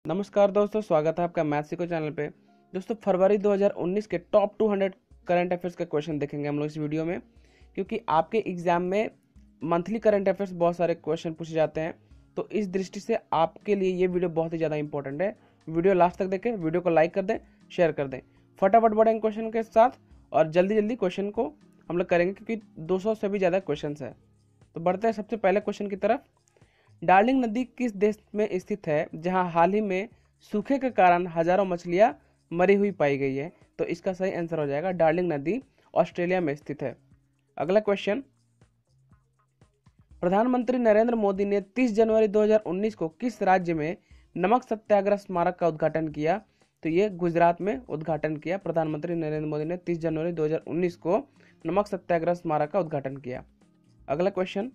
नमस्कार दोस्तों, स्वागत है आपका मैथ सीखो चैनल पे। दोस्तों, फरवरी 2019 के टॉप 200 करंट अफेयर्स का क्वेश्चन देखेंगे हम लोग इस वीडियो में, क्योंकि आपके एग्जाम में मंथली करंट अफेयर्स बहुत सारे क्वेश्चन पूछे जाते हैं। तो इस दृष्टि से आपके लिए ये वीडियो बहुत ही ज़्यादा इंपॉर्टेंट है। वीडियो लास्ट तक देखें, वीडियो को लाइक कर दें, शेयर कर दें, फटाफट बढ़ेंगे क्वेश्चन के साथ और जल्दी जल्दी क्वेश्चन को हम लोग करेंगे, क्योंकि 200 से भी ज़्यादा क्वेश्चन है। तो बढ़ते हैं सबसे पहले क्वेश्चन की तरफ। डार्लिंग नदी किस देश में स्थित है जहां हाल ही में सूखे के कारण हजारों मछलियां मरी हुई पाई गई है? तो इसका सही आंसर हो जाएगा डार्लिंग नदी ऑस्ट्रेलिया में स्थित है। अगला क्वेश्चन, प्रधानमंत्री नरेंद्र मोदी ने 30 जनवरी 2019 को किस राज्य में नमक सत्याग्रह स्मारक का उद्घाटन किया? तो ये गुजरात में उद्घाटन किया। प्रधानमंत्री नरेंद्र मोदी ने 30 जनवरी 2019 को नमक सत्याग्रह स्मारक का उद्घाटन किया। अगला क्वेश्चन,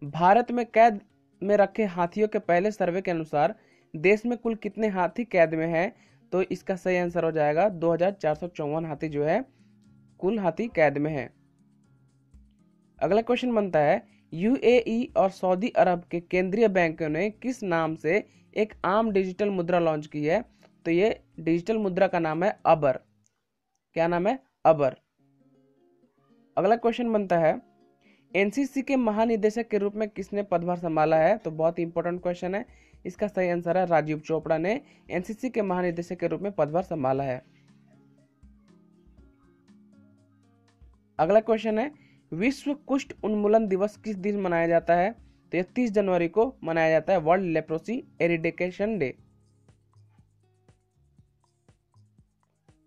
भारत में कैद में रखे हाथियों के पहले सर्वे के अनुसार देश में कुल कितने हाथी कैद में हैं? तो इसका सही आंसर हो जाएगा 2454 हाथी जो है कुल हाथी कैद में है। अगला क्वेश्चन बनता है, यूएई और सऊदी अरब के केंद्रीय बैंकों ने किस नाम से एक आम डिजिटल मुद्रा लॉन्च की है? तो ये डिजिटल मुद्रा का नाम है अबर। क्या नाम है? अबर। अगला क्वेश्चन बनता है, एनसीसी के महानिदेशक के रूप में किसने पदभार संभाला है? तो बहुत ही इंपॉर्टेंट क्वेश्चन है। इसका सही आंसर है राजीव चोपड़ा ने एनसीसी के महानिदेशक के रूप में पदभार संभाला है। अगला क्वेश्चन है, विश्व कुष्ठ उन्मूलन दिवस किस दिन मनाया जाता है? तो 30 जनवरी को मनाया जाता है, वर्ल्ड लेप्रोसी एरिडिकेशन डे।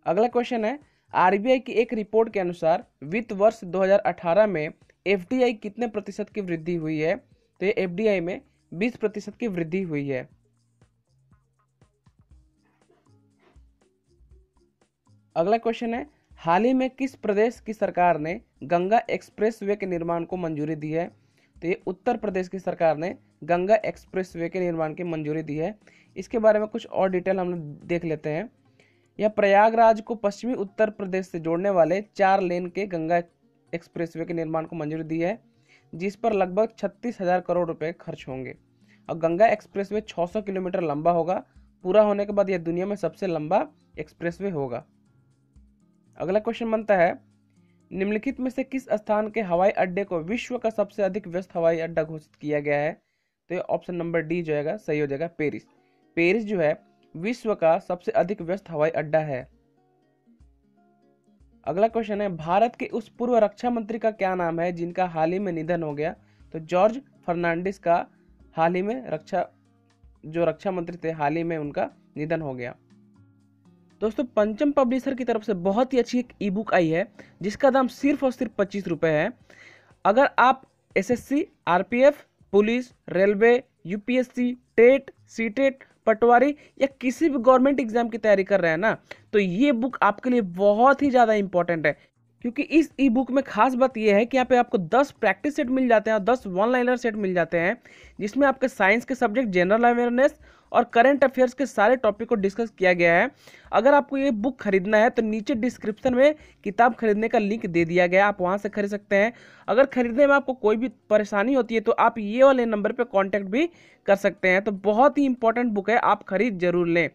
अगला क्वेश्चन है, आरबीआई की एक रिपोर्ट के अनुसार वित्त वर्ष 2018 में एफडीआई कितने प्रतिशत की वृद्धि हुई है? तो ये एफडीआई में 20% की वृद्धि हुई है। अगला क्वेश्चन है, हाल ही में किस प्रदेश की सरकार ने गंगा एक्सप्रेसवे के निर्माण को मंजूरी दी है? तो ये उत्तर प्रदेश की सरकार ने गंगा एक्सप्रेसवे के निर्माण की मंजूरी दी है। इसके बारे में कुछ और डिटेल हम लोग देख लेते हैं। यह प्रयागराज को पश्चिमी उत्तर प्रदेश से जोड़ने वाले 4 लेन के गंगा एक्सप्रेसवे के निर्माण को मंजूरी दी है, जिस पर लगभग 36,000 करोड़ रुपए खर्च होंगे। और गंगा एक्सप्रेसवे 600 किलोमीटर लंबा होगा। पूरा होने के बाद यह दुनिया में सबसे लंबा एक्सप्रेसवे होगा। अगला क्वेश्चन बनता है, निम्नलिखित में से किस स्थान के हवाई अड्डे को विश्व का सबसे अधिक व्यस्त हवाई अड्डा घोषित किया गया है? तो ये ऑप्शन नंबर डी जो है सही हो जाएगा, पेरिस। पेरिस जो है विश्व का सबसे अधिक व्यस्त हवाई अड्डा है। अगला क्वेश्चन है, भारत के उस पूर्व रक्षा मंत्री का क्या नाम है जिनका हाल ही में निधन हो गया? तो जॉर्ज फर्नांडिस का हाल ही में रक्षा मंत्री थे, हाल ही में उनका निधन हो गया। दोस्तों, पंचम पब्लिशर की तरफ से बहुत ही अच्छी एक ई बुक आई है जिसका दाम सिर्फ और सिर्फ 25 रुपए है। अगर आप SSC, RPF, police, railway, UPSC, TET, CTET, patwari या किसी भी गवर्नमेंट एग्जाम की तैयारी कर रहे हैं ना, तो ये बुक आपके लिए बहुत ही ज़्यादा इंपॉर्टेंट है। क्योंकि इस ई बुक में खास बात यह है कि यहाँ पे आपको 10 प्रैक्टिस सेट मिल जाते हैं और 10 वन लाइनर सेट मिल जाते हैं, जिसमें आपके साइंस के सब्जेक्ट, जनरल अवेयरनेस और करंट अफेयर्स के सारे टॉपिक को डिस्कस किया गया है। अगर आपको ये बुक खरीदना है तो नीचे डिस्क्रिप्शन में किताब खरीदने का लिंक दे दिया गया है, आप वहाँ से खरीद सकते हैं। अगर खरीदने में आपको कोई भी परेशानी होती है तो आप ये वाले नंबर पर कॉन्टैक्ट भी कर सकते हैं। तो बहुत ही इंपॉर्टेंट बुक है, आप खरीद जरूर लें।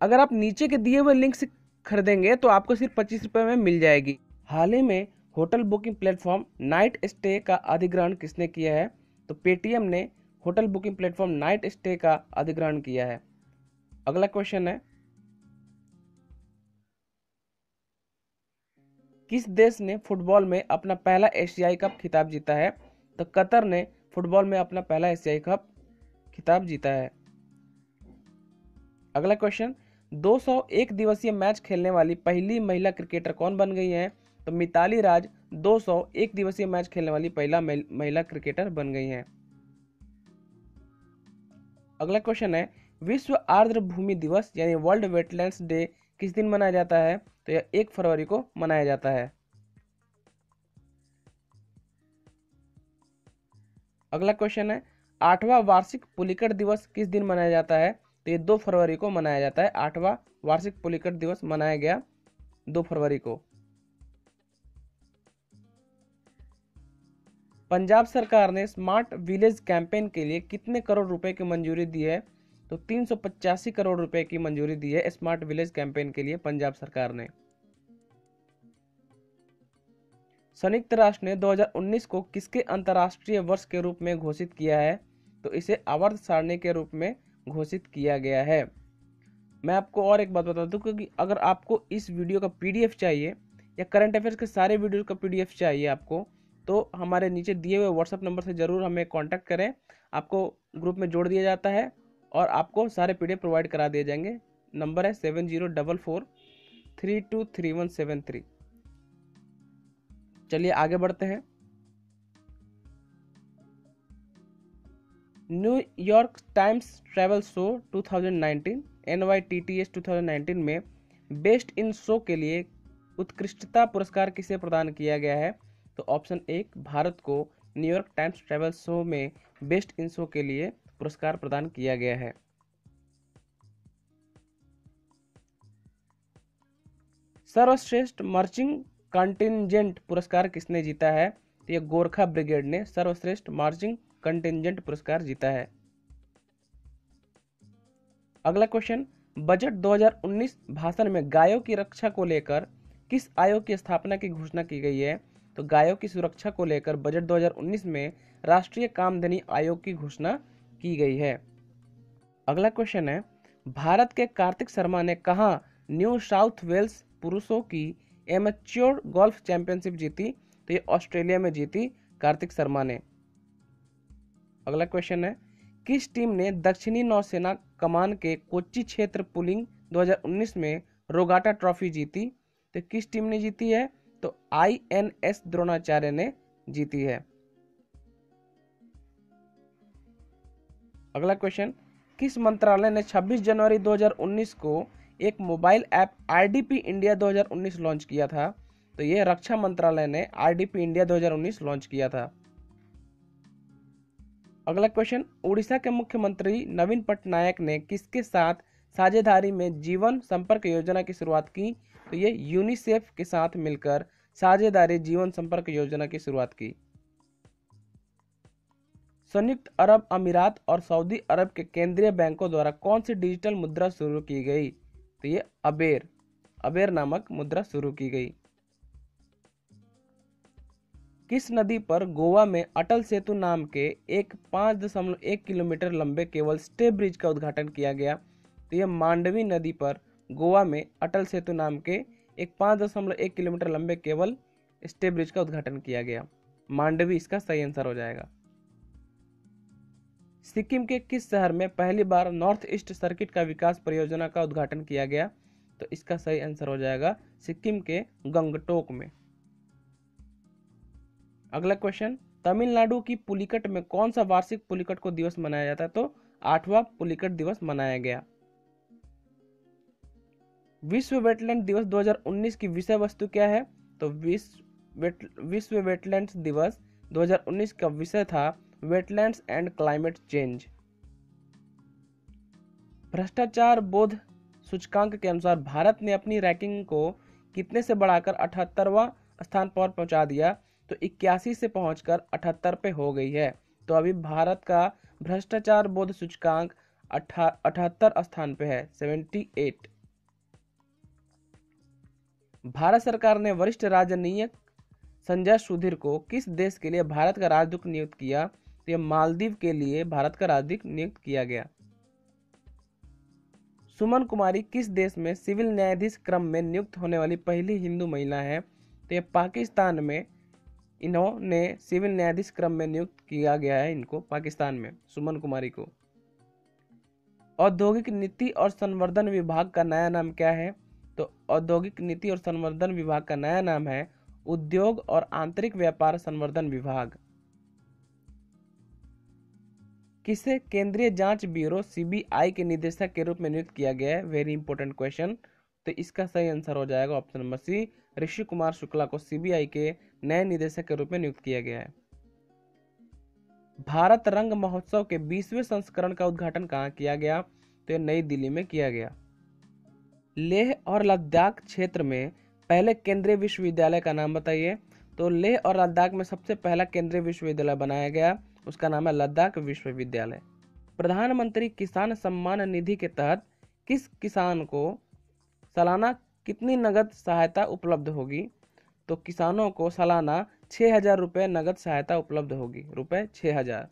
अगर आप नीचे के दिए हुए लिंक से खरीदेंगे तो आपको सिर्फ 25 रुपये में मिल जाएगी। हाल ही में hotel booking platform night stay का अधिग्रहण किसने किया है? तो पेटीएम ने hotel booking platform night stay का अधिग्रहण किया है। अगला क्वेश्चन है, किस देश ने फुटबॉल में अपना पहला एशियाई कप खिताब जीता है? तो कतर ने फुटबॉल में अपना पहला एशियाई कप खिताब जीता है। अगला क्वेश्चन, 201 दिवसीय मैच खेलने वाली पहली महिला क्रिकेटर कौन बन गई है? तो मिताली राज 201 दिवसीय मैच खेलने वाली पहला महिला क्रिकेटर बन गई हैं। अगला क्वेश्चन है, विश्व आर्द्र भूमि दिवस यानी वर्ल्ड वेटलैंड्स डे किस दिन मनाया जाता है? तो यह 1 फरवरी को मनाया जाता है। अगला क्वेश्चन है, 8वां वार्षिक पुलिकट दिवस किस दिन मनाया जाता है? तो ये 2 फरवरी को मनाया जाता है। 8वां वार्षिक पुलिकट दिवस मनाया गया 2 फरवरी को। पंजाब सरकार ने स्मार्ट विलेज कैंपेन के लिए कितने करोड़ रुपए की मंजूरी दी है? तो 385 करोड़ रुपए की मंजूरी दी है स्मार्ट विलेज कैंपेन के लिए पंजाब सरकार ने। संयुक्त राष्ट्र ने 2019 को किसके अंतर्राष्ट्रीय वर्ष के रूप में घोषित किया है? तो इसे आवर्त सारणी के रूप में घोषित किया गया है। मैं आपको और एक बात बता दूं कि अगर आपको इस वीडियो का पीडीएफ चाहिए या करंट अफेयर्स के सारे वीडियो का पीडीएफ चाहिए आपको, तो हमारे नीचे दिए हुए व्हाट्सएप नंबर से जरूर हमें कांटेक्ट करें। आपको ग्रुप में जोड़ दिया जाता है और आपको सारे पीडीएफ प्रोवाइड करा दिए जाएंगे। नंबर है 7044323173। चलिए आगे बढ़ते हैं। New York times travel show 2019 NYTTS 2019 में बेस्ट इन शो के लिए उत्कृष्टता पुरस्कार किसे प्रदान किया गया है? तो ऑप्शन 1 भारत को न्यूयॉर्क टाइम्स ट्रैवल शो में बेस्ट इन शो के लिए पुरस्कार प्रदान किया गया है। सर्वश्रेष्ठ मार्चिंग कंटिंजेंट पुरस्कार किसने जीता है? तो ये गोरखा ब्रिगेड ने सर्वश्रेष्ठ मार्चिंग कंटिंजेंट पुरस्कार जीता है। अगला क्वेश्चन, बजट 2019 भाषण में गायों की रक्षा को लेकर किस आयोग की स्थापना की घोषणा की गई है? तो गायों की सुरक्षा को लेकर बजट 2019 में राष्ट्रीय कामधेनु आयोग की घोषणा की गई है। अगला क्वेश्चन है, भारत के कार्तिक शर्मा ने कहां न्यू साउथ वेल्स पुरुषों की एमेच्योर गोल्फ चैंपियनशिप जीती? तो ये ऑस्ट्रेलिया में जीती कार्तिक शर्मा ने। अगला क्वेश्चन है, किस टीम ने दक्षिणी नौसेना कमान के कोच्चि क्षेत्र पुलिंग 2019 में रोगाटा ट्रॉफी जीती? तो किस टीम ने जीती है? तो INS द्रोणाचार्य ने जीती है। अगला क्वेश्चन, किस मंत्रालय ने 26 जनवरी 2019 को एक mobile app RDP India 2019 launch किया था? तो यह रक्षा मंत्रालय ने RDP इंडिया 2019 लॉन्च किया था। अगला क्वेश्चन, उड़ीसा के मुख्यमंत्री नवीन पटनायक ने किसके साथ साझेदारी में जीवन संपर्क योजना की शुरुआत की? तो ये यूनिसेफ के साथ मिलकर साझेदारी जीवन संपर्क योजना की शुरुआत की। संयुक्त अरब अमीरात और सऊदी अरब के केंद्रीय बैंकों द्वारा कौन सी डिजिटल मुद्रा शुरू की गई? तो ये अबेर नामक मुद्रा शुरू की गई। किस नदी पर गोवा में अटल सेतु नाम के एक 5.1 किलोमीटर लंबे केबल स्टे ब्रिज का उद्घाटन किया गया? तो यह मांडवी नदी पर गोवा में अटल सेतु नाम के एक 5.1 किलोमीटर लंबे केबल स्टे ब्रिज का उद्घाटन किया गया। मांडवी इसका सही आंसर हो जाएगा। सिक्किम के किस शहर में पहली बार नॉर्थ ईस्ट सर्किट का विकास परियोजना का उद्घाटन किया गया? तो इसका सही आंसर हो जाएगा सिक्किम के गंगटोक में। अगला क्वेश्चन, तमिलनाडु की पुलिकट में कौन सा वार्षिक पुलिकट को दिवस मनाया जाता है? तो 8वां पुलिकट दिवस मनाया गया। विश्व वेटलैंड दिवस 2019 की विषय वस्तु क्या है? तो विश्व वेटलैंड्स दिवस 2019 का विषय था वेटलैंड्स एंड क्लाइमेट चेंज। भ्रष्टाचार बोध सूचकांक के अनुसार भारत ने अपनी रैंकिंग को कितने से बढ़ाकर 78वां स्थान पर पहुंचा दिया? तो 81 से पहुंचकर 78 पे हो गई है। तो अभी भारत का भ्रष्टाचार बोध सूचकांक 78 स्थान पे है, 78। भारत सरकार ने वरिष्ठ राजनयिक संजय सुधीर को किस देश के लिए भारत का राजदूत नियुक्त किया? तो यह मालदीव के लिए भारत का राजदूत नियुक्त किया गया। सुमन कुमारी किस देश में सिविल न्यायाधीश क्रम में नियुक्त होने वाली पहली हिंदू महिला है? तो यह पाकिस्तान में इन्होंने सिविल न्यायाधीश क्रम में नियुक्त किया गया है, इनको पाकिस्तान में सुमन कुमारी को। औद्योगिक नीति और संवर्धन विभाग का नया नाम क्या है? तो औद्योगिक नीति और संवर्धन विभाग का नया नाम है उद्योग और आंतरिक व्यापार संवर्धन विभाग। किसे केंद्रीय जांच ब्यूरो CBI के निदेशक के रूप में नियुक्त किया गया है? Very important question. तो इसका सही आंसर हो जाएगा option number C, Rishi Kumar Shukla को CBI के नए निदेशक के रूप में नियुक्त किया गया है। भारत रंग महोत्सव के 20वें संस्करण का उद्घाटन कहाँ किया गया? तो यह नई दिल्ली में किया गया। लेह और लद्दाख क्षेत्र में पहले केंद्रीय विश्वविद्यालय का नाम बताइए। तो लेह और लद्दाख में सबसे पहला केंद्रीय विश्वविद्यालय बनाया गया, उसका नाम है लद्दाख विश्वविद्यालय। प्रधानमंत्री किसान सम्मान निधि के तहत किस किसान को सालाना कितनी नगद सहायता उपलब्ध होगी? तो किसानों को सालाना 6,000 रुपये नगद सहायता उपलब्ध होगी, रुपए 6,000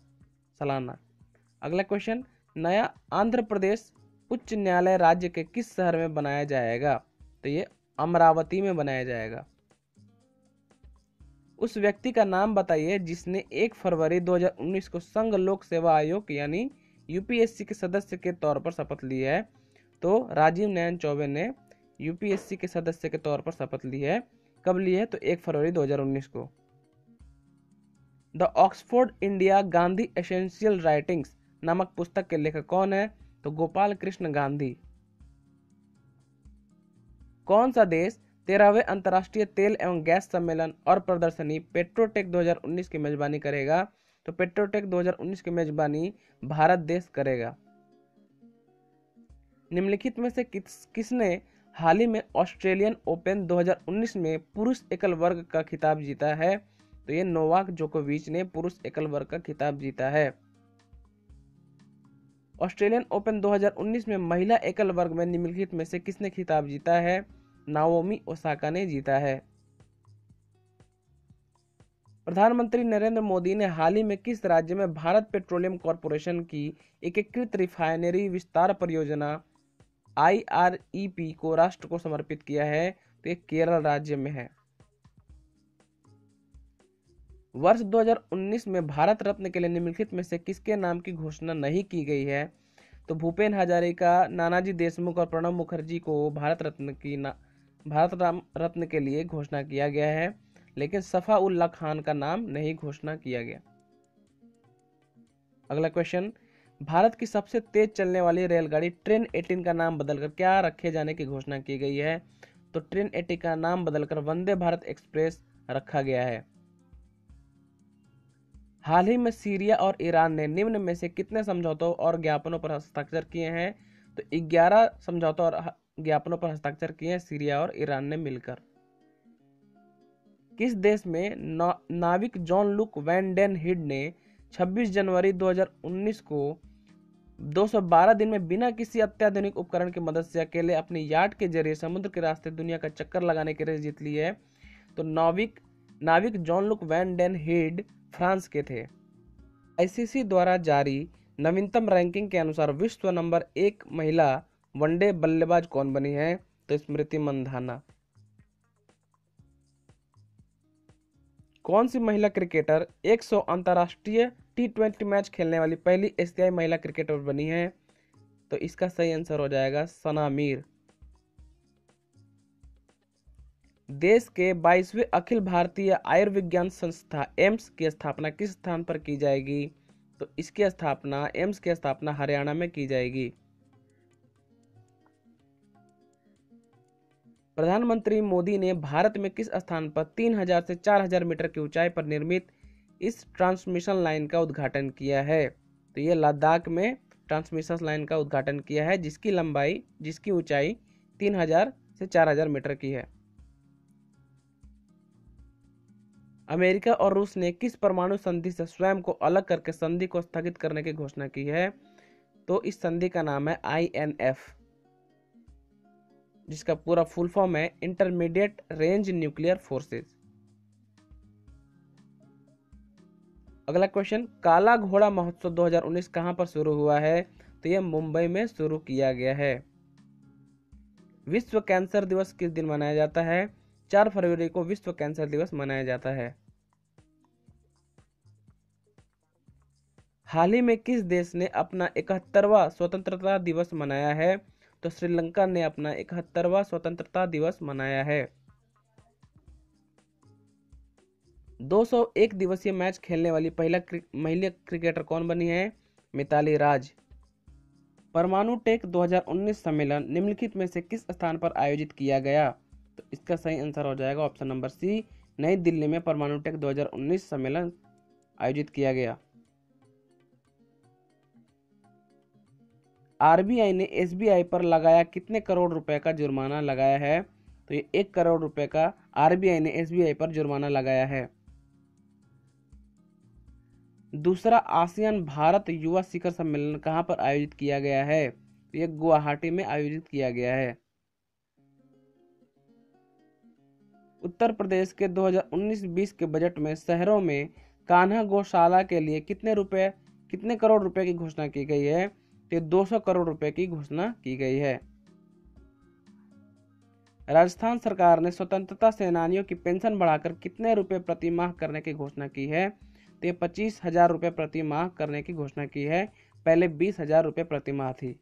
सालाना। अगला क्वेश्चन, नया आंध्र प्रदेश उच्च न्यायालय राज्य के किस शहर में बनाया जाएगा? तो ये अमरावती में बनाया जाएगा। उस व्यक्ति का नाम बताइए जिसने 1 फरवरी 2019 को संघ लोक सेवा आयोग यानी यूपीएससी के सदस्य के तौर पर शपथ ली है। तो राजीव नयन चौबे ने यूपीएससी के सदस्य के तौर पर शपथ ली है। कब ली है? तो 1 फरवरी 2019 को। The Oxford India Gandhi essential writings नामक पुस्तक के लेखक कौन है? तो गोपाल कृष्ण गांधी। कौन सा देश 13वें अंतर्राष्ट्रीय तेल एवं गैस सम्मेलन और प्रदर्शनी पेट्रोटेक 2019 की मेजबानी करेगा? तो पेट्रोटेक 2019 की मेजबानी भारत देश करेगा। निम्नलिखित में से किसने हाल ही में ऑस्ट्रेलियन ओपन 2019 में पुरुष एकल वर्ग का खिताब जीता है? तो ये नोवाक जोकोविच ने पुरुष एकल वर्ग का खिताब जीता है। ऑस्ट्रेलियन ओपन 2019 में महिला एकल वर्ग में निम्नलिखित में से किसने खिताब जीता है? नाओमी ओसाका ने जीता है। प्रधानमंत्री नरेंद्र मोदी ने हाल ही में किस राज्य में भारत पेट्रोलियम कॉर्पोरेशन की एकीकृत रिफाइनरी विस्तार परियोजना IREP को राष्ट्र को समर्पित किया है? तो ये केरल राज्य में है। वर्ष 2019 में भारत रत्न के लिए निम्नलिखित में से किसके नाम की घोषणा नहीं की गई है? तो भूपेन हजारिका, नानाजी देशमुख और प्रणब मुखर्जी को भारत रत्न के लिए घोषणा किया गया है, लेकिन सफा उल्लाह खान का नाम नहीं घोषणा किया गया। अगला क्वेश्चन, भारत की सबसे तेज चलने वाली रेलगाड़ी ट्रेन 18 का नाम बदलकर क्या रखे जाने की घोषणा की गई है? तो ट्रेन 18 का नाम बदलकर वंदे भारत एक्सप्रेस रखा गया है। हाल ही में सीरिया और ईरान ने निम्न में से कितने समझौतों और ज्ञापनों पर हस्ताक्षर किए हैं? तो 11 समझौतों और ज्ञापनों पर हस्ताक्षर किए हैं सीरिया और ईरान ने मिलकर। किस देश में नाविक John Luke van den Hid ने 26 जनवरी 2019 को 212 दिन में बिना किसी अत्याधुनिक उपकरण की मदद से अकेले अपनी याट के जरिए समुद्र के रास्ते दुनिया का चक्कर लगाने की रेस जीत ली है? तो नाविक John Luke van den Hid France के थे। आईसीसी द्वारा जारी नवीनतम रैंकिंग के अनुसार विश्व नंबर 1 महिला वनडे बल्लेबाज कौन बनी है? तो स्मृति मंधाना। कौन सी महिला क्रिकेटर 100 अंतरराष्ट्रीय T20 मैच खेलने वाली पहली एशियाई महिला क्रिकेटर बनी है? तो इसका सही आंसर हो जाएगा सना मीर। देश के 22वें अखिल भारतीय आयुर्विज्ञान संस्था एम्स की स्थापना किस स्थान पर की जाएगी? तो इसकी स्थापना एम्स की स्थापना हरियाणा में की जाएगी। प्रधानमंत्री मोदी ने भारत में किस स्थान पर 3000 से 4000 मीटर की ऊंचाई पर निर्मित इस ट्रांसमिशन लाइन का उद्घाटन किया है? तो ये लद्दाख में ट्रांसमिशन लाइन का उद्घाटन किया है जिसकी ऊंचाई 3000 से 4000 मीटर की है। अमेरिका और रूस ने किस परमाणु संधि से स्वयं को अलग करके संधि को स्थगित करने की घोषणा की है? तो इस संधि का नाम है INF, जिसका पूरा फुल फॉर्म है इंटरमीडिएट रेंज न्यूक्लियर फोर्सेस। अगला क्वेश्चन, काला घोड़ा महोत्सव 2019 कहां पर शुरू हुआ है? तो यह मुंबई में शुरू किया गया है। विश्व कैंसर दिवस किस दिन मनाया जाता है? 4 फरवरी को विश्व कैंसर दिवस मनाया जाता है। हाल ही में किस देश ने अपना 71वां स्वतंत्रता दिवस मनाया है? तो श्रीलंका ने अपना 71वां स्वतंत्रता दिवस मनाया है। 201 दिवसीय मैच खेलने वाली महिला क्रिकेटर कौन बनी है? मिताली राज। परमाणु टेक 2019 सम्मेलन निम्नलिखित में से किस स्थान पर आयोजित किया गया? तो इसका सही आंसर हो जाएगा ऑप्शन नंबर सी, नई दिल्ली में परमाणु टेक 2019 सम्मेलन आयोजित किया गया। आरबीआई ने एसबीआई पर लगाया कितने करोड़ रुपए का जुर्माना लगाया है? तो ये 1 करोड़ रुपए का आरबीआई ने एसबीआई पर जुर्माना लगाया है। दूसरा आसियान भारत युवा शिखर सम्मेलन कहाँ पर आयोजित किया गया है? तो ये गुवाहाटी में आयोजित किया गया है। उत्तर प्रदेश के 2019-20 के बजट में शहरों में कान्हा गौशाला के लिए कितने करोड़ रुपए की घोषणा की गई है? तो 200 करोड़ रुपए की घोषणा की गई है। राजस्थान सरकार ने स्वतंत्रता सेनानियों की पेंशन बढ़ाकर कितने रुपए प्रति माह करने की घोषणा की है? तो 25,000 रुपए प्रति माह करने की घोषणा की है। पहले 20,000 रुपए प्रति माह थी।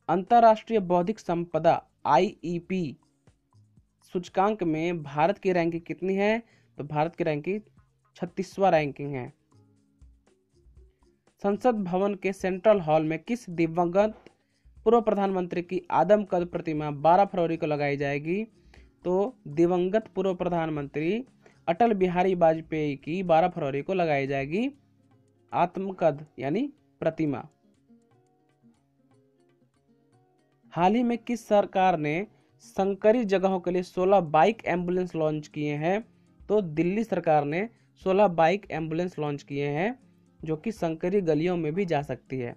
अंतर्राष्ट्रीय बौद्धिक संपदा IEP सूचकांक में भारत की रैंकिंग कितनी है? तो भारत की रैंकिंग 36वां रैंकिंग है। संसद भवन के सेंट्रल हॉल में किस दिवंगत पूर्व प्रधानमंत्री की आदमकद प्रतिमा 12 फरवरी को लगाई जाएगी? तो दिवंगत पूर्व प्रधानमंत्री अटल बिहारी वाजपेयी की 12 फरवरी को लगाई जाएगी आत्मकद यानी प्रतिमा। हाल ही में किस सरकार ने संकरी जगहों के लिए 16 बाइक एम्बुलेंस लॉन्च किए हैं? तो दिल्ली सरकार ने 16 बाइक एम्बुलेंस लॉन्च किए हैं जो कि संकरी गलियों में भी जा सकती है।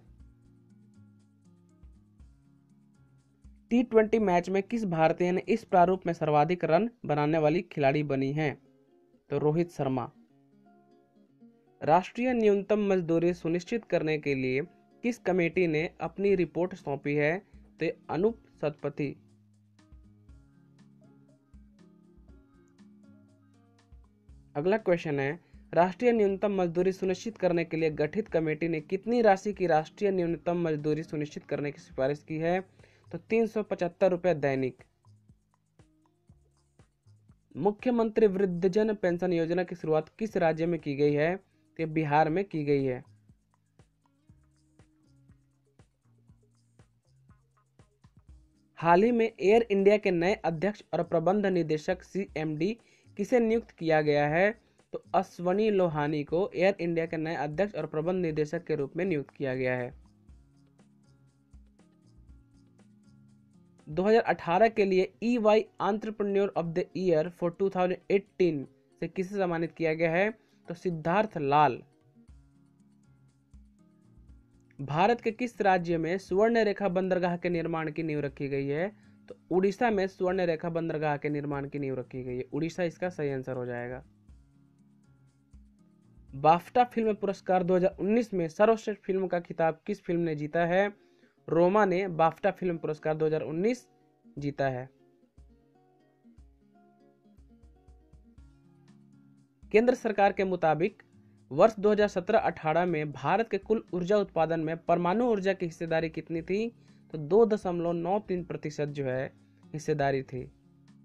T20 मैच में किस भारतीय ने इस प्रारूप में सर्वाधिक रन बनाने वाली खिलाड़ी बनी है? तो रोहित शर्मा। राष्ट्रीय न्यूनतम मजदूरी सुनिश्चित करने के लिए किस कमेटी ने अपनी रिपोर्ट सौंपी है? तो अनूप सतपथी। अगला क्वेश्चन है, राष्ट्रीय न्यूनतम मजदूरी सुनिश्चित करने के लिए गठित कमेटी ने कितनी राशि की राष्ट्रीय न्यूनतम मजदूरी सुनिश्चित करने की सिफारिश की है? तो 375 रुपए दैनिक। मुख्यमंत्री वृद्धजन पेंशन योजना की शुरुआत किस राज्य में की गई है? तो बिहार में की गई है। हाल ही में एयर इंडिया के नए अध्यक्ष और प्रबंध निदेशक CMD किसे नियुक्त किया गया है? तो अश्वनी लोहानी को एयर इंडिया के नए अध्यक्ष और प्रबंध निदेशक के रूप में नियुक्त किया गया है। 2018 के लिए EY entrepreneur of the year for 2018 से किसे सम्मानित किया गया है? तो सिद्धार्थ लाल। भारत के किस राज्य में स्वर्ण रेखा बंदरगाह के निर्माण की नींव रखी गई है? तो उड़ीसा में स्वर्ण रेखा बंदरगाह के निर्माण की नींव रखी गई है। उड़ीसा इसका सही आंसर हो जाएगा। बाफ्टा फिल्म पुरस्कार 2019 में सर्वश्रेष्ठ फिल्म का खिताब किस फिल्म ने जीता है? रोमा ने बाफ्टा फिल्म पुरस्कार 2019 जीता है। केंद्र सरकार के मुताबिक वर्ष 2017-18 में भारत के कुल ऊर्जा उत्पादन में परमाणु ऊर्जा की हिस्सेदारी कितनी थी? तो 2.93% जो है हिस्सेदारी थी।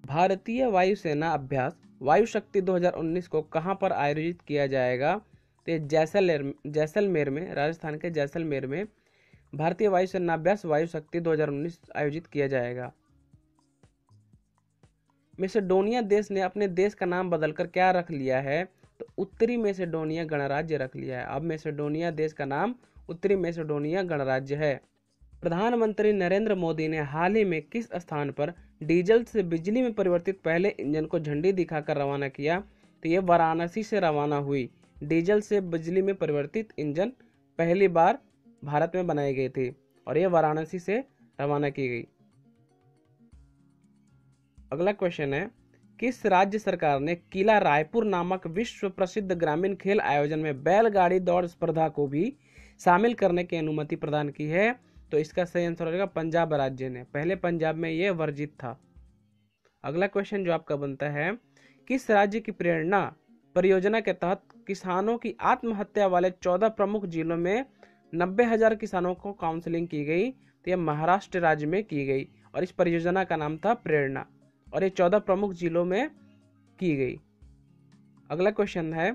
भारतीय वायुसेना अभ्यास वायु शक्ति 2019 को कहां पर आयोजित किया जाएगा? तो जैसलमेर में, राजस्थान के जैसलमेर में भारतीय वायुसेना अभ्यास वायु शक्ति 2019 आयोजित किया जाएगा। मैसेडोनिया देश ने अपने देश का नाम बदलकर क्या रख लिया है? तो उत्तरी मैसेडोनिया गणराज्य रख लिया है। अब मैसेडोनिया देश का नाम उत्तरी मैसेडोनिया गणराज्य है। प्रधानमंत्री नरेंद्र मोदी ने हाल ही में किस स्थान पर डीजल से बिजली में परिवर्तित पहले इंजन को झंडी दिखाकर रवाना किया? तो ये वाराणसी से रवाना हुई। डीजल से बिजली में परिवर्तित इंजन पहली बार भारत में बनाई गई थी और ये वाराणसी से रवाना की गई। अगला क्वेश्चन है, किस राज्य सरकार ने किला रायपुर नामक विश्व प्रसिद्ध ग्रामीण खेल आयोजन में बैलगाड़ी दौड़ स्पर्धा को भी शामिल करने की अनुमति प्रदान की है? तो इसका सही आंसर हो जाएगा पंजाब राज्य ने। पहले पंजाब में यह वर्जित था। अगला क्वेश्चन जो आपका बनता है, किस राज्य की प्रेरणा परियोजना के तहत किसानों की आत्महत्या वाले 14 प्रमुख जिलों में 90,000 किसानों को काउंसलिंग की गई? तो यह महाराष्ट्र राज्य में की गई और इस परियोजना का नाम था प्रेरणा और ये 14 प्रमुख जिलों में की गई। अगला क्वेश्चन है,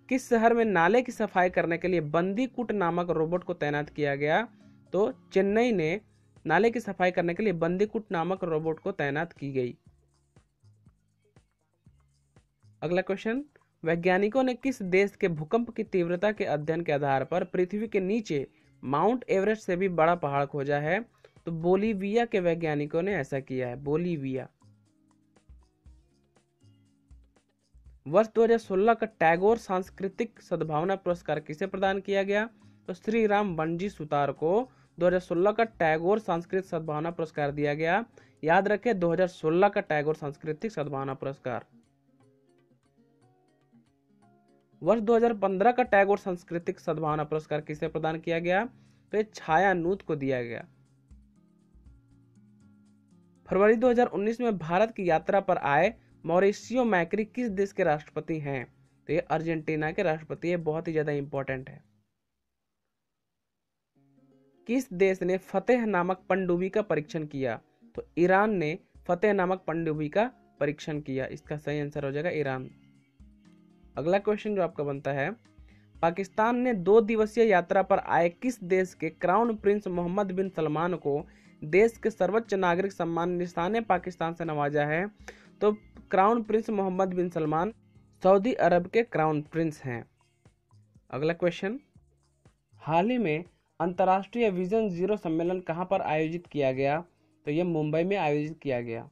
किस शहर में नाले की सफाई करने के लिए बंदीकुट नामक रोबोट को तैनात किया गया? तो चेन्नई ने नाले की सफाई करने के लिए बंदीकुट नामक रोबोट को तैनात की गई। अगला क्वेश्चन, वैज्ञानिकों ने किस देश के भूकंप की तीव्रता के अध्ययन के आधार पर पृथ्वी के नीचे माउंट एवरेस्ट से भी बड़ा पहाड़ खोजा है? तो बोलीविया के वैज्ञानिकों ने ऐसा किया है। बोलीविया। वर्ष 2016 का टैगोर सांस्कृतिक सद्भावना पुरस्कार किसे प्रदान किया गया? तो श्री राम बनजी सुतार को 2016 का टैगोर सांस्कृतिक सद्भावना पुरस्कार दिया गया। याद रखें 2016 का टैगोर सांस्कृतिक सद्भावना पुरस्कार। वर्ष 2015 का टैगोर सांस्कृतिक सद्भावना पुरस्कार किसे प्रदान किया गया? तो ये छायानूत को दिया गया। फरवरी 2019 में भारत की यात्रा पर आए मॉरिशियो मैक्री किस देश के राष्ट्रपति हैं? तो ये अर्जेंटीना के राष्ट्रपति है। बहुत ही ज्यादा इंपॉर्टेंट है। किस देश ने फतेह नामक पनडुब्बी का परीक्षण किया? तो ईरान ने फतेह नामक पनडुब्बी का परीक्षण किया। इसका सही आंसर हो जाएगा ईरान। अगला क्वेश्चन जो आपका बनता है, पाकिस्तान ने 2 दिवसीय यात्रा पर आए किस देश के क्राउन प्रिंस मोहम्मद बिन सलमान को देश के सर्वोच्च नागरिक सम्मान निशान पाकिस्तान से नवाजा है? तो क्राउन प्रिंस मोहम्मद बिन सलमान सऊदी अरब के क्राउन प्रिंस हैं। अगला क्वेश्चन, हाल ही में अंतर्राष्ट्रीय विजन जीरो सम्मेलन कहां पर आयोजित किया गया? तो यह मुंबई में आयोजित किया गया।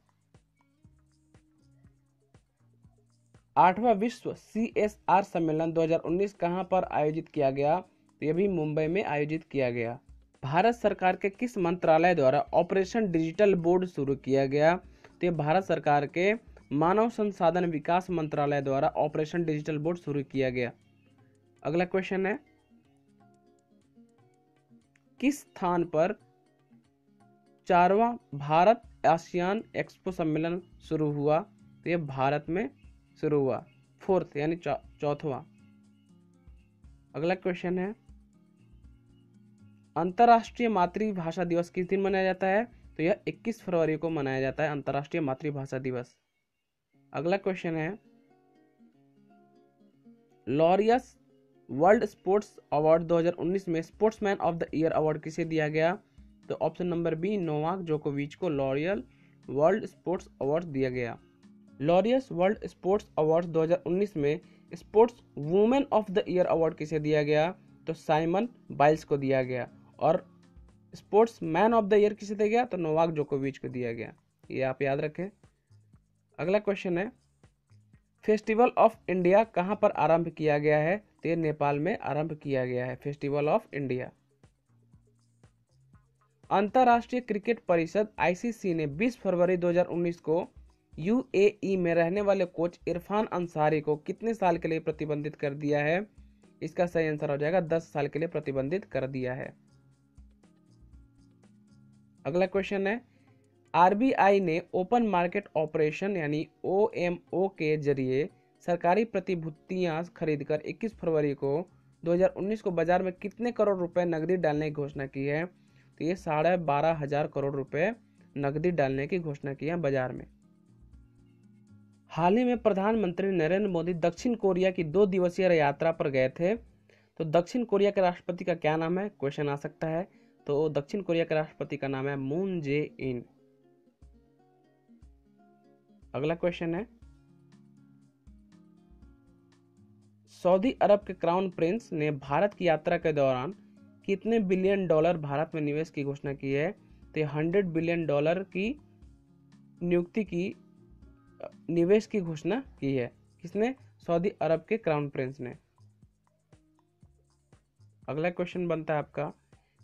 8वां विश्व CSR सम्मेलन 2019 कहां पर आयोजित किया गया? तो यह भी मुंबई में आयोजित किया गया। भारत सरकार के किस मंत्रालय द्वारा ऑपरेशन डिजिटल बोर्ड शुरू किया गया? तो यह भारत सरकार के मानव संसाधन विकास मंत्रालय द्वारा ऑपरेशन डिजिटल बोर्ड शुरू किया गया। अगला क्वेश्चन है, किस स्थान पर 4वां भारत आसियान एक्सपो सम्मेलन शुरू हुआ? तो यह भारत में शुरू हुआ। 4th यानी 4वां। अगला क्वेश्चन है, अंतर्राष्ट्रीय मातृभाषा दिवस किस दिन मनाया जाता है? तो यह 21 फरवरी को मनाया जाता है अंतर्राष्ट्रीय मातृभाषा दिवस। अगला क्वेश्चन है, लॉरियस वर्ल्ड स्पोर्ट्स अवार्ड 2019 में sportsman of the year award किसे दिया गया? तो ऑप्शन नंबर बी, नोवाक जोकोविच को लॉरियल वर्ल्ड स्पोर्ट्स अवार्ड दिया गया। लॉरियस वर्ल्ड स्पोर्ट्स अवार्ड 2019 में sports women of the year award किसे दिया गया? तो साइमन बाइल्स को दिया गया। और sports man of the year किसे दिया गया? तो नोवाक जोकोविच को दिया गया। ये आप याद रखें। अगला क्वेश्चन है, फेस्टिवल ऑफ इंडिया कहां पर आरंभ किया गया है? तो ये नेपाल में आरंभ किया गया है फेस्टिवल ऑफ इंडिया। अंतर्राष्ट्रीय क्रिकेट परिषद ICC ने 20 फरवरी 2019 को UAE में रहने वाले कोच इरफान अंसारी को कितने साल के लिए प्रतिबंधित कर दिया है? इसका सही आंसर हो जाएगा 10 साल के लिए प्रतिबंधित कर दिया है। अगला क्वेश्चन है, RBI ने ओपन मार्केट ऑपरेशन यानी OMO के जरिए सरकारी प्रतिभूतियां खरीदकर 21 फरवरी को 2019 को बाजार में कितने करोड़ रुपए नकदी डालने की घोषणा की है? तो ये 12,500 करोड़ रुपए नकदी डालने की घोषणा की है बाजार में। हाल ही में प्रधानमंत्री नरेंद्र मोदी दक्षिण कोरिया की 2 दिवसीय यात्रा पर गए थे। तो दक्षिण कोरिया के राष्ट्रपति का क्या नाम है? क्वेश्चन आ सकता है। तो दक्षिण कोरिया के राष्ट्रपति का नाम है मून जे इन। अगला क्वेश्चन है, सऊदी अरब के क्राउन प्रिंस ने भारत की यात्रा के दौरान कितने बिलियन डॉलर भारत में निवेश की घोषणा की है? तो 100 बिलियन डॉलर की नियुक्ति की निवेश की घोषणा की है। किसने? सऊदी अरब के क्राउन प्रिंस ने। अगला क्वेश्चन बनता है आपका,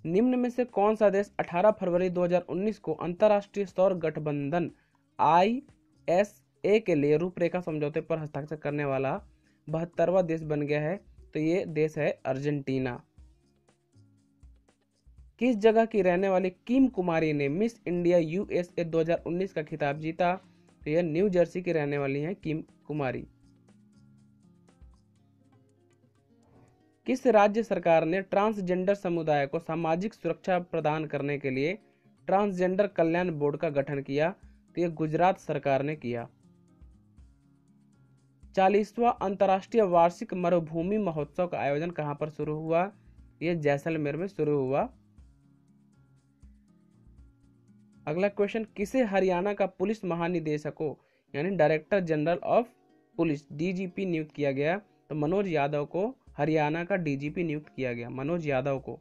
निम्न में से कौन सा देश 18 फरवरी 2019 को अंतरराष्ट्रीय सौर गठबंधन ISA के लिए रूपरेखा समझौते पर हस्ताक्षर करने वाला 72वां देश बन गया है? तो ये देश है अर्जेंटीना। किस जगह की रहने वाली किम कुमारी ने मिस इंडिया USA 2019 का खिताब जीता? तो यह न्यू जर्सी की रहने वाली हैं किम कुमारी। किस राज्य सरकार ने ट्रांसजेंडर समुदाय को सामाजिक सुरक्षा प्रदान करने के लिए ट्रांसजेंडर कल्याण बोर्ड का गठन किया? तो यह गुजरात सरकार ने किया। 40वां अंतर्राष्ट्रीय वार्षिक मरुभूमि महोत्सव का आयोजन कहां पर शुरू हुआ? यह जैसलमेर में शुरू हुआ। अगला क्वेश्चन, किसे हरियाणा का पुलिस महानिदेशकों यानी director general of police DGP नियुक्त किया गया? तो मनोज यादव को हरियाणा का DGP नियुक्त किया गया, मनोज यादव को।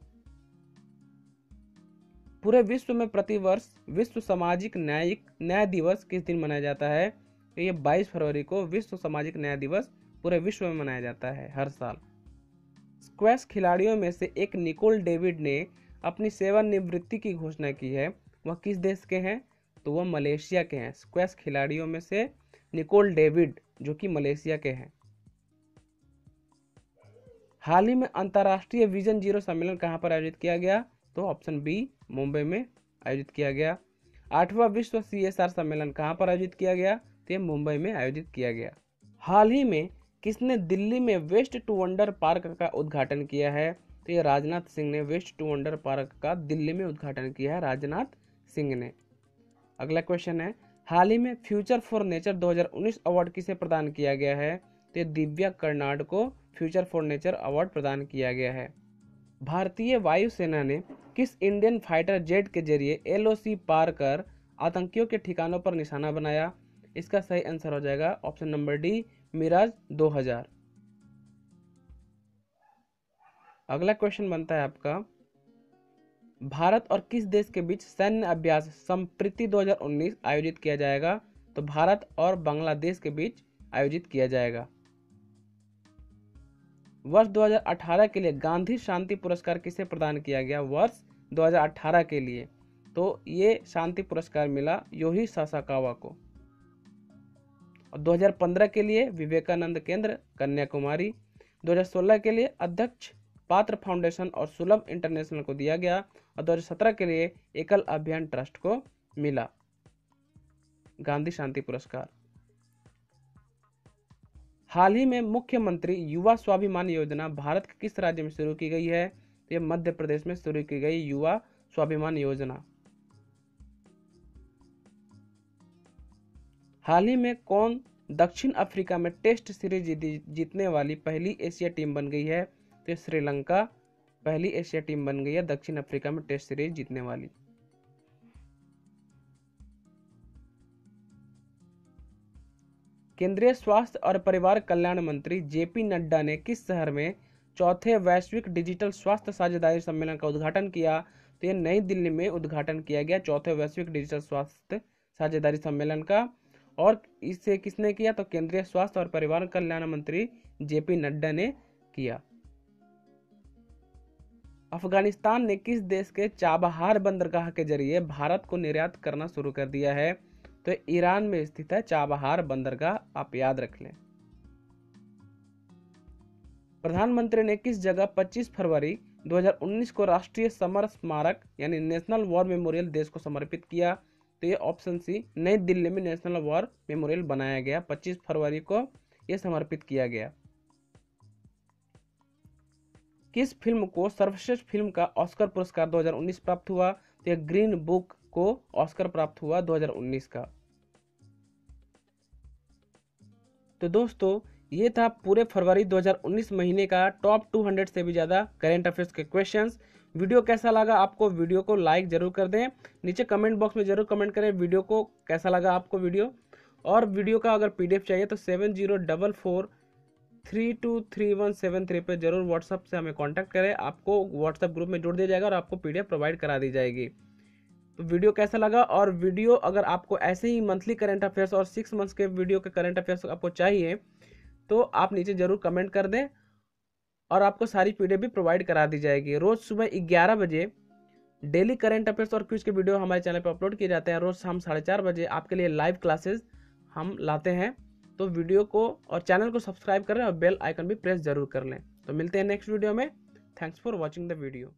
पूरे विश्व में प्रतिवर्ष विश्व सामाजिक न्याय दिवस किस दिन मनाया जाता है? तो ये 22 फरवरी को विश्व सामाजिक न्याय दिवस पूरे विश्व में मनाया जाता है हर साल। स्क्वैश खिलाड़ियों में से एक निकोल डेविड ने अपनी सेवानिवृत्ति की घोषणा की है। वह किस देश के हैं? तो वह मलेशिया के हैं। स्क्वैश खिलाड़ियों में से निकोल डेविड जो कि मलेशिया के हैं। हाल ही में अंतर्राष्ट्रीय विजन जीरो सम्मेलन कहां पर आयोजित किया गया? तो ऑप्शन बी, मुंबई में आयोजित किया गया। 8वां विश्व CSR सम्मेलन कहां पर आयोजित किया गया? तो मुंबई में आयोजित किया गया। हाल ही में किसने दिल्ली में वेस्ट टू वंडर पार्क का उद्घाटन किया है? तो ये राजनाथ सिंह ने वेस्ट टू वंडर पार्क का दिल्ली में उद्घाटन किया है, राजनाथ सिंह ने। अगला क्वेश्चन है, हाल ही में फ्यूचर फॉर नेचर 2019 अवार्ड किसे प्रदान किया गया है? तो दिव्या कर्नाड को फ्यूचर फॉर नेचर अवार्ड प्रदान किया गया है। भारतीय वायुसेना ने किस इंडियन फाइटर जेट के जरिए LOC पार कर आतंकियों के ठिकानों पर निशाना बनाया? इसका सही आंसर हो जाएगा ऑप्शन नंबर डी, मिराज 2000। अगला क्वेश्चन बनता है आपका, भारत और किस देश के बीच सैन्य अभ्यास संप्रीति 2019 आयोजित किया जाएगा? तो भारत और बांग्लादेश के बीच आयोजित किया जाएगा। वर्ष 2018 के लिए गांधी शांति पुरस्कार किसे प्रदान किया गया? वर्ष 2018 के लिए तो ये शांति पुरस्कार मिला योही सासाकावा को। और 2015 के लिए विवेकानंद केंद्र कन्याकुमारी, 2016 के लिए अध्यक्ष पात्र फाउंडेशन और सुलभ इंटरनेशनल को दिया गया, और 2017 के लिए एकल अभियान ट्रस्ट को मिला गांधी शांति पुरस्कार। हाल ही में मुख्यमंत्री युवा स्वाभिमान योजना भारत के किस राज्य में शुरू की गई है? तो यह मध्य प्रदेश में शुरू की गई युवा स्वाभिमान योजना। हाल ही में कौन दक्षिण अफ्रीका में टेस्ट सीरीज जीतने वाली पहली एशिया टीम बन गई है? तो श्रीलंका पहली एशिया टीम बन गई है दक्षिण अफ्रीका में टेस्ट सीरीज जीतने वाली। केंद्रीय स्वास्थ्य और परिवार कल्याण मंत्री JP नड्डा ने किस शहर में चौथे वैश्विक डिजिटल स्वास्थ्य साझेदारी सम्मेलन का उद्घाटन किया? तो यह नई दिल्ली में उद्घाटन किया गया चौथे वैश्विक डिजिटल स्वास्थ्य साझेदारी सम्मेलन का। और इसे किसने किया? तो केंद्रीय स्वास्थ्य और परिवार कल्याण मंत्री JP नड्डा ने किया। अफगानिस्तान ने किस देश के चाबहार बंदरगाह के जरिए भारत को निर्यात करना शुरू कर दिया है? तो ईरान में स्थित है चाबहार बंदरगाह, आप याद रख लें। प्रधानमंत्री ने किस जगह 25 फरवरी 2019 को राष्ट्रीय समर स्मारक यानी नेशनल वॉर मेमोरियल देश को समर्पित किया? तो ये ऑप्शन सी, नई दिल्ली में नेशनल वॉर मेमोरियल बनाया गया, 25 फरवरी को यह समर्पित किया गया। किस फिल्म को सर्वश्रेष्ठ फिल्म का ऑस्कर पुरस्कार 2019 प्राप्त हुआ? तो ग्रीन बुक को ऑस्कर प्राप्त हुआ 2019 का। तो दोस्तों ये था पूरे फरवरी 2019 महीने का टॉप 200 से भी ज्यादा करंट अफेयर्स के क्वेश्चंस। वीडियो कैसा लगा आपको? वीडियो को लाइक जरूर कर दें, नीचे कमेंट बॉक्स में जरूर कमेंट करें वीडियो को कैसा लगा आपको वीडियो। और वीडियो का अगर PDF चाहिए तो 7044323173 पे जरूर व्हाट्सएप से हमें कांटेक्ट करें, आपको व्हाट्सएप ग्रुप में जोड़ दिया जाएगा और आपको PDF प्रोवाइड करा दी जाएगी। तो वीडियो कैसा लगा? और वीडियो अगर आपको ऐसे ही मंथली करंट अफेयर्स और 6 मंथ्स के वीडियो के करंट अफेयर्स आपको चाहिए तो आप नीचे जरूर कमेंट कर दें और आपको सारी PDF भी प्रोवाइड करा दी जाएगी। रोज सुबह 11 बजे डेली करंट अफेयर्स और क्विज के वीडियो हमारे चैनल पर अपलोड किए जाते हैं। रोज शाम 4:30 बजे आपके लिए लाइव क्लासेस हम लाते हैं। तो वीडियो को और चैनल को सब्सक्राइब करें और बेल आइकन भी प्रेस जरूर कर लें। तो मिलते हैं नेक्स्ट वीडियो में। Thanks for watching the video.